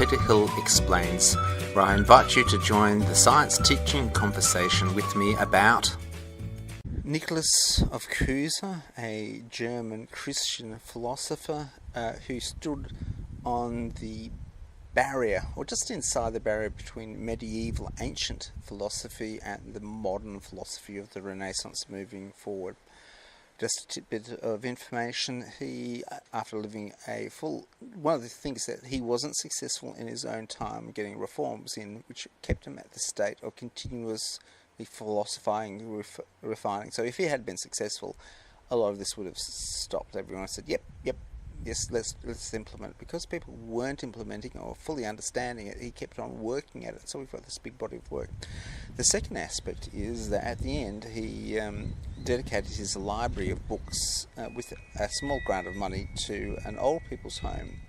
Peter Hill Explains, where I invite you to join the science teaching conversation with me about Nicholas of Cusa, a German Christian philosopher who stood on the barrier, or just inside the barrier between medieval ancient philosophy and the modern philosophy of the Renaissance moving forward. Just a tidbit of information, he, after living one of the things that he wasn't successful in his own time getting reforms in, which kept him at the state of continuously philosophizing, refining. So if he had been successful, a lot of this would have stopped. Everyone said, yep, yes, let's implement it. Because people weren't implementing or fully understanding it, he kept on working at it. So we've got this big body of work. The second aspect is that at the end he dedicated his library of books with a small grant of money to an old people's home.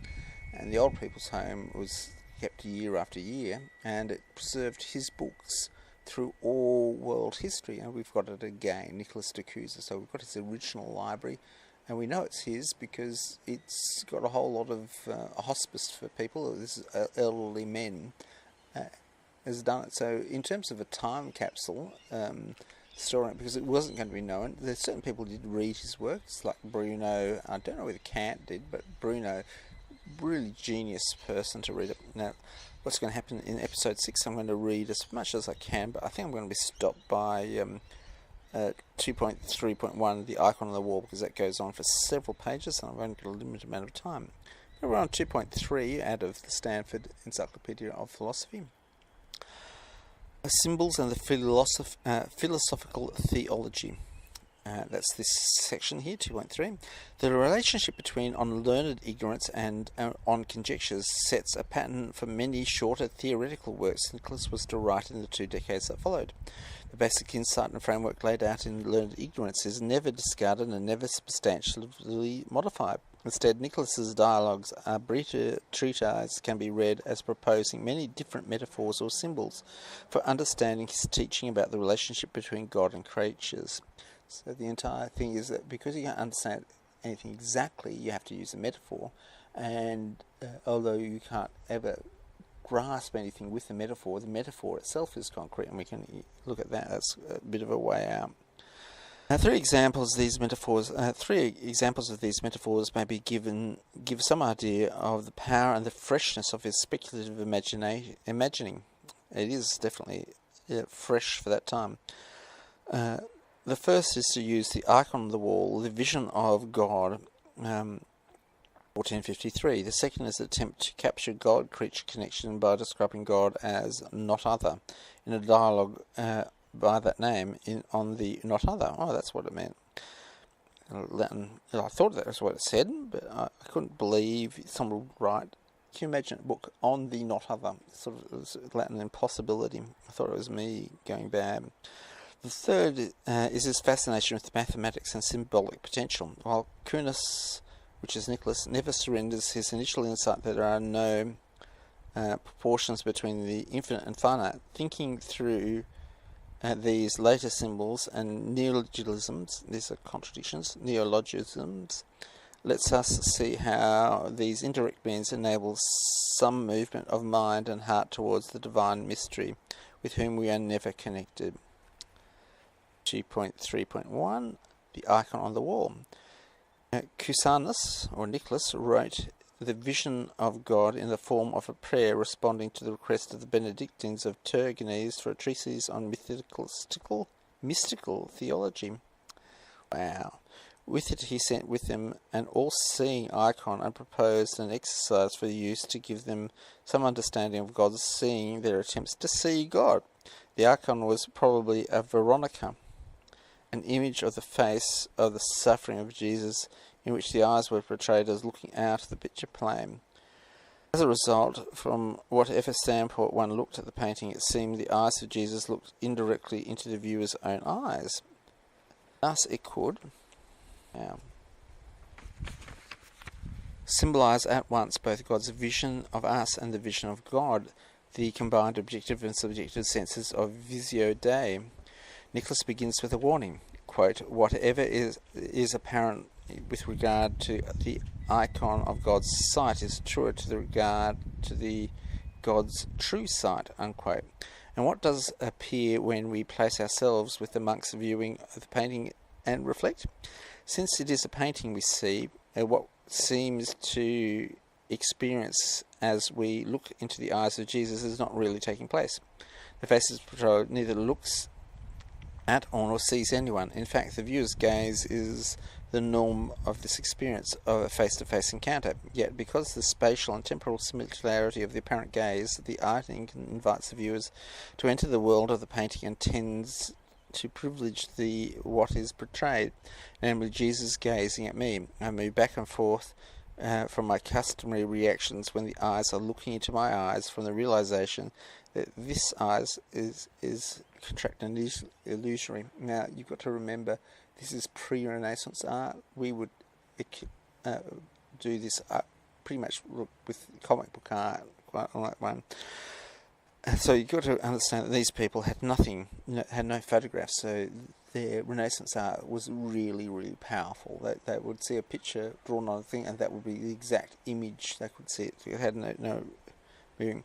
And the old people's home was kept year after year, and it preserved his books through all world history. And we've got it again, Nicholas de Cusa. So we've got his original library. And we know it's his because it's got a whole lot of a hospice for people. This is elderly men has done it. So in terms of a time capsule, storing it, because it wasn't going to be known, there's certain people who did read his works, like Bruno. I don't know whether Kant did, but Bruno, really genius person to read it. Now, what's going to happen in episode 6, I'm going to read as much as I can, but I think I'm going to be stopped by 2.3.1, the icon on the wall, because that goes on for several pages and I've only got a limited amount of time. We're on 2.3 out of the Stanford Encyclopedia of Philosophy. Symbols and the philosophical theology. That's this section here, 2.3. The relationship between unlearned ignorance and on conjectures sets a pattern for many shorter theoretical works Nicholas was to write in the 2 decades that followed. The basic insight and framework laid out in learned ignorance is never discarded and never substantially modified. Instead, Nicholas's dialogues are briefer treatises can be read as proposing many different metaphors or symbols for understanding his teaching about the relationship between God and creatures. So the entire thing is that because you can't understand anything exactly, you have to use a metaphor. And although you can't ever grasp anything with the metaphor itself is concrete, and we can look at that. That's a bit of a way out. Now, three examples of these metaphors may be give some idea of the power and the freshness of his speculative imagining. It is definitely fresh for that time. The first is to use the icon on the wall, the vision of God, 1453. The second is an attempt to capture God-creature connection by describing God as not other in a dialogue by that name on the not other. Oh, that's what it meant. Latin. I thought that was what it said, but I couldn't believe someone would write. Can you imagine a book on the not other? Sort of, it was Latin impossibility. I thought it was me going bad. The third is his fascination with mathematics and symbolic potential. While Kunis, which is Nicholas, never surrenders his initial insight that there are no proportions between the infinite and finite, thinking through these later symbols and neologisms, these are contradictions, neologisms, lets us see how these indirect means enable some movement of mind and heart towards the divine mystery with whom we are never connected. 2.3.1, the icon on the wall. Cusanus, or Nicholas, wrote the vision of God in the form of a prayer responding to the request of the Benedictines of Turgenes for a treatise on mystical theology. Wow. With it he sent with them an all-seeing icon and proposed an exercise for use to give them some understanding of God's seeing their attempts to see God. The icon was probably a Veronica, an image of the face of the suffering of Jesus, in which the eyes were portrayed as looking out of the picture plane. As a result, from whatever standpoint one looked at the painting, it seemed the eyes of Jesus looked indirectly into the viewer's own eyes. Thus it could symbolize at once both God's vision of us and the vision of God, the combined objective and subjective senses of Visio Dei. Nicholas begins with a warning, quote, whatever is apparent with regard to the icon of God's sight is truer to the regard to the God's true sight, unquote. And what does appear when we place ourselves with the monk's viewing of the painting and reflect? Since it is a painting we see, what seems to experience as we look into the eyes of Jesus is not really taking place. The face is portrayed neither looks at or sees anyone. In fact, the viewer's gaze is the norm of this experience of a face-to-face encounter. Yet, because the spatial and temporal similarity of the apparent gaze, the art invites the viewers to enter the world of the painting and tends to privilege what is portrayed, namely Jesus gazing at me. I move back and forth from my customary reactions when the eyes are looking into my eyes, from the realization that this eyes is contract and illusory. Now, you've got to remember, this is pre-Renaissance art. We would do this pretty much with comic book art, quite like one. So you've got to understand that these people had nothing, had no photographs, so their Renaissance art was really, really powerful. They would see a picture drawn on a thing, and that would be the exact image. They could see it. It had no moving.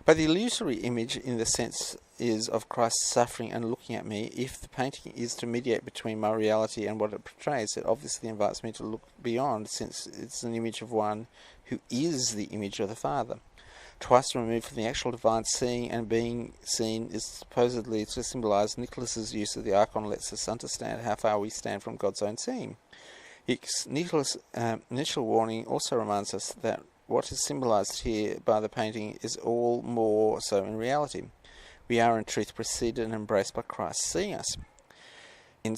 But the illusory image, in the sense, is of Christ suffering and looking at me. If the painting is to mediate between my reality and what it portrays, it obviously invites me to look beyond, since it's an image of one who is the image of the Father. Twice removed from the actual divine seeing and being seen is supposedly to symbolize Nicholas's use of the icon lets us understand how far we stand from God's own seeing. Nicholas' initial warning also reminds us that what is symbolized here by the painting is all more so in reality. We are in truth preceded and embraced by Christ seeing us. In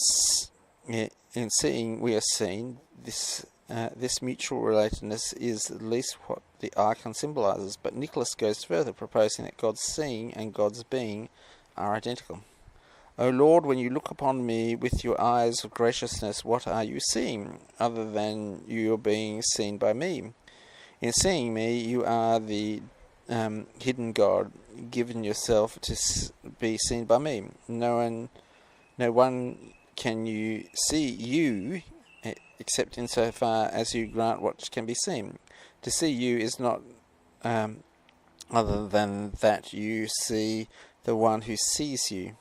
seeing we are seen, this mutual relatedness is at least what the icon symbolizes, but Nicholas goes further, proposing that God's seeing and God's being are identical. O Lord, when you look upon me with your eyes of graciousness, what are you seeing, other than you are being seen by me? In seeing me, you are the hidden God, given yourself to be seen by me. No one can you see you, except insofar as you grant what can be seen. To see you is not other than that you see the one who sees you.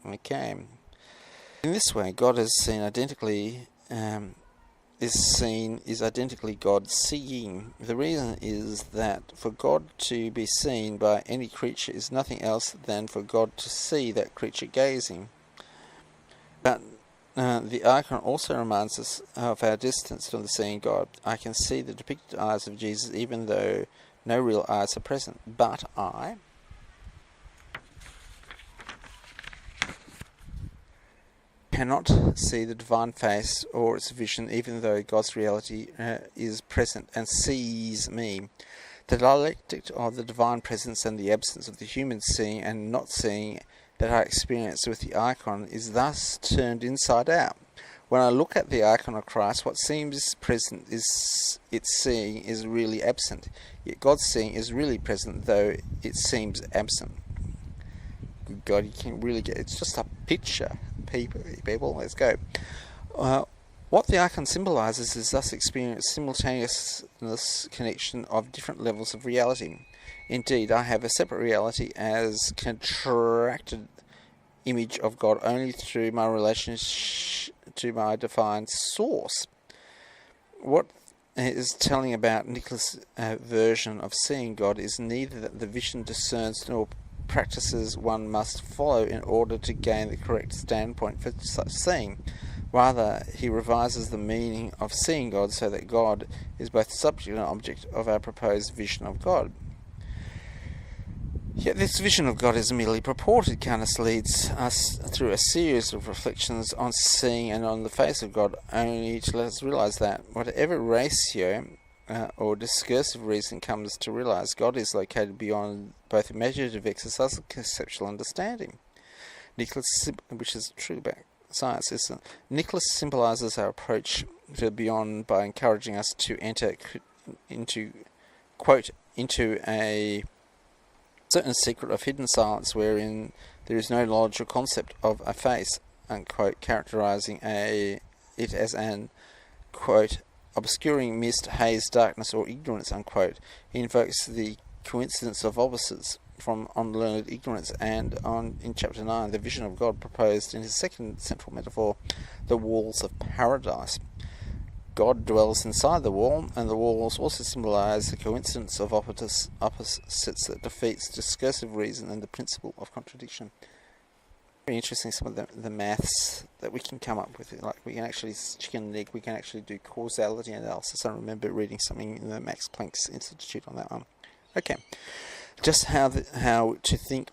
Okay. In this way, God is seen identically. Is identically God seeing. The reason is that for God to be seen by any creature is nothing else than for God to see that creature gazing. But the icon also reminds us of our distance from the seeing God. I can see the depicted eyes of Jesus even though no real eyes are present, but I cannot see the divine face or its vision even though God's reality is present and sees me. The dialectic of the divine presence and the absence of the human seeing and not seeing that I experience with the icon is thus turned inside out. When I look at the icon of Christ, what seems present is its seeing is really absent, yet God's seeing is really present though it seems absent. Good God, you can really get it's just a picture, people. Let's go. What the icon symbolizes is thus experience simultaneousness connection of different levels of reality. Indeed, I have a separate reality as contracted image of God only through my relationship to my divine source. What is telling about Nicholas' version of seeing God is neither that the vision discerns nor practices one must follow in order to gain the correct standpoint for such seeing. Rather, he revises the meaning of seeing God so that God is both subject and object of our proposed vision of God. Yet this vision of God is merely purported. Carnus leads us through a series of reflections on seeing and on the face of God, only to let us realize that whatever ratio or discursive reason comes to realize, God is located beyond both imaginative exercise and conceptual understanding. Nicholas, which is true about science, is Nicholas symbolizes our approach to the beyond by encouraging us to enter into a certain secret of hidden silence wherein there is no knowledge or concept of a face, unquote, characterizing it as an, quote, obscuring mist, haze, darkness, or ignorance, unquote. He invokes the coincidence of opposites from unlearned ignorance, and in chapter 9, the vision of God proposed in his second central metaphor, the walls of paradise. God dwells inside the wall, and the walls also symbolize the coincidence of opposites that defeats discursive reason and the principle of contradiction. Very interesting, some of the maths that we can come up with. Like, we can actually, chicken and egg, we can actually do causality analysis. I remember reading something in the Max Planck's Institute on that one. Okay, just how to think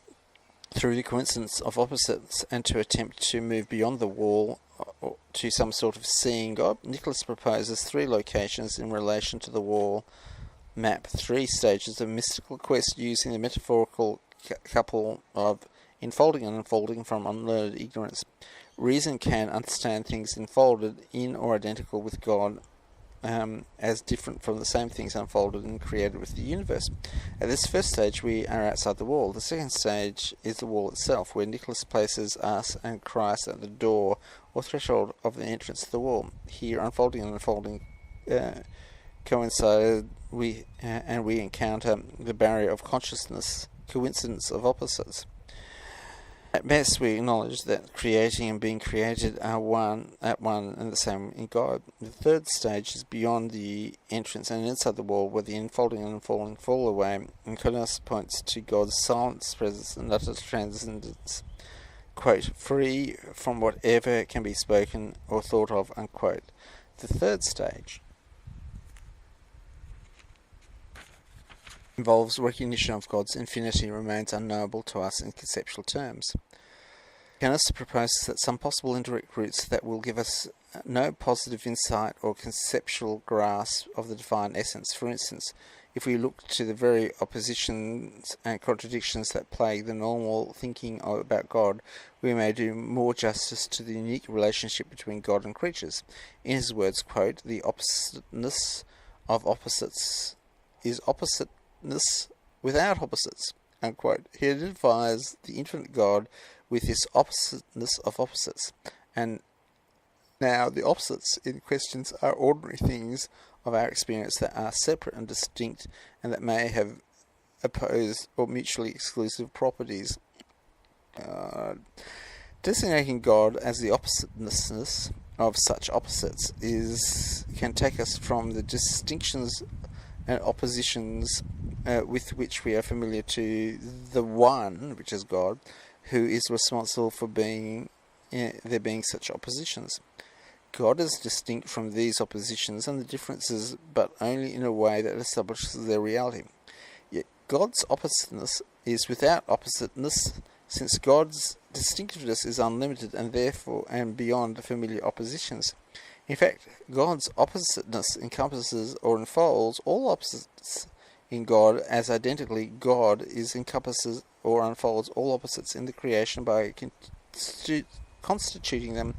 through the coincidence of opposites and to attempt to move beyond the wall to some sort of seeing God. Nicholas proposes 3 locations in relation to the wall map, 3 stages of mystical quest using the metaphorical couple of enfolding and unfolding from unlearned ignorance. Reason can understand things enfolded in or identical with God as different from the same things unfolded and created with the universe. At this first stage, we are outside the wall. The second stage is the wall itself, where Nicholas places us and Christ at the door or threshold of the entrance to the wall. Here, unfolding and unfolding coincide, we encounter the barrier of consciousness, coincidence of opposites. At best, we acknowledge that creating and being created are one and the same in God. The third stage is beyond the entrance and inside the wall, where the enfolding and unfolding fall away, and Nicholas points to God's silent presence and utter transcendence, quote, free from whatever can be spoken or thought of, unquote. The third stage involves recognition of God's infinity remains unknowable to us in conceptual terms. Canist proposes that some possible indirect routes that will give us no positive insight or conceptual grasp of the divine essence. For instance, if we look to the very oppositions and contradictions that plague the normal thinking about God, we may do more justice to the unique relationship between God and creatures. In his words, quote, the oppositeness of opposites is oppositeness without opposites, unquote. He identifies the infinite God with this oppositeness of opposites. And now the opposites in questions are ordinary things of our experience that are separate and distinct and that may have opposed or mutually exclusive properties. Designating God as the oppositeness of such opposites can take us from the distinctions and oppositions with which we are familiar to the one, which is God, who is responsible for there being such oppositions. God is distinct from these oppositions and the differences, but only in a way that establishes their reality. Yet God's oppositeness is without oppositeness, since God's distinctiveness is unlimited and therefore and beyond familiar oppositions. In fact, God's oppositeness encompasses or enfolds all opposites in God, as identically God encompasses or unfolds all opposites in the creation by constituting them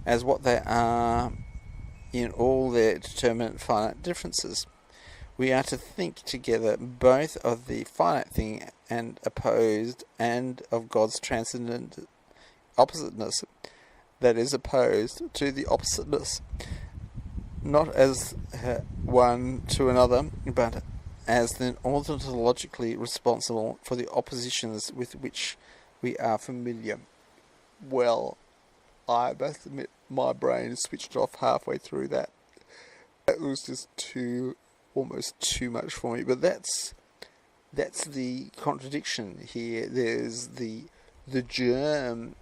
as what they are in all their determinate finite differences. We are to think together both of the finite thing and opposed, and of God's transcendent oppositeness that is opposed to the oppositeness, not as one to another, but as then ontologically responsible for the oppositions with which we are familiar. Well, I must admit my brain switched off halfway through that. That was just almost too much for me. But that's the contradiction here. There's the germ,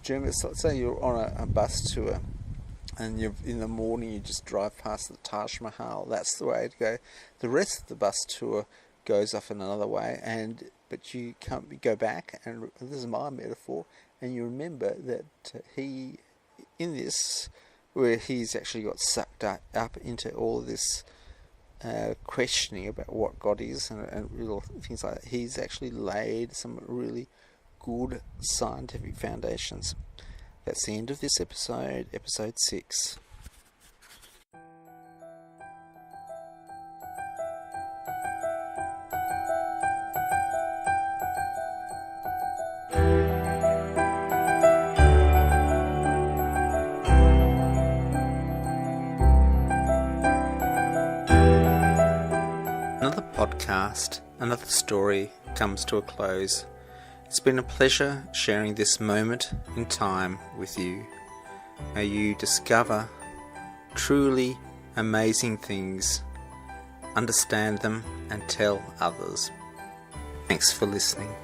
germ. Let's say you're on a bus tour, and in the morning you just drive past the Taj Mahal. That's the way to go. The rest of the bus tour goes off in another way, but you go back, and this is my metaphor, and you remember that he, in this, where he's actually got sucked up into all this questioning about what God is and real things like that, he's actually laid some really good scientific foundations. That's the end of this episode 6. podcast, another story comes to a close. It's been a pleasure sharing this moment in time with you. May you discover truly amazing things, understand them, and tell others. Thanks for listening.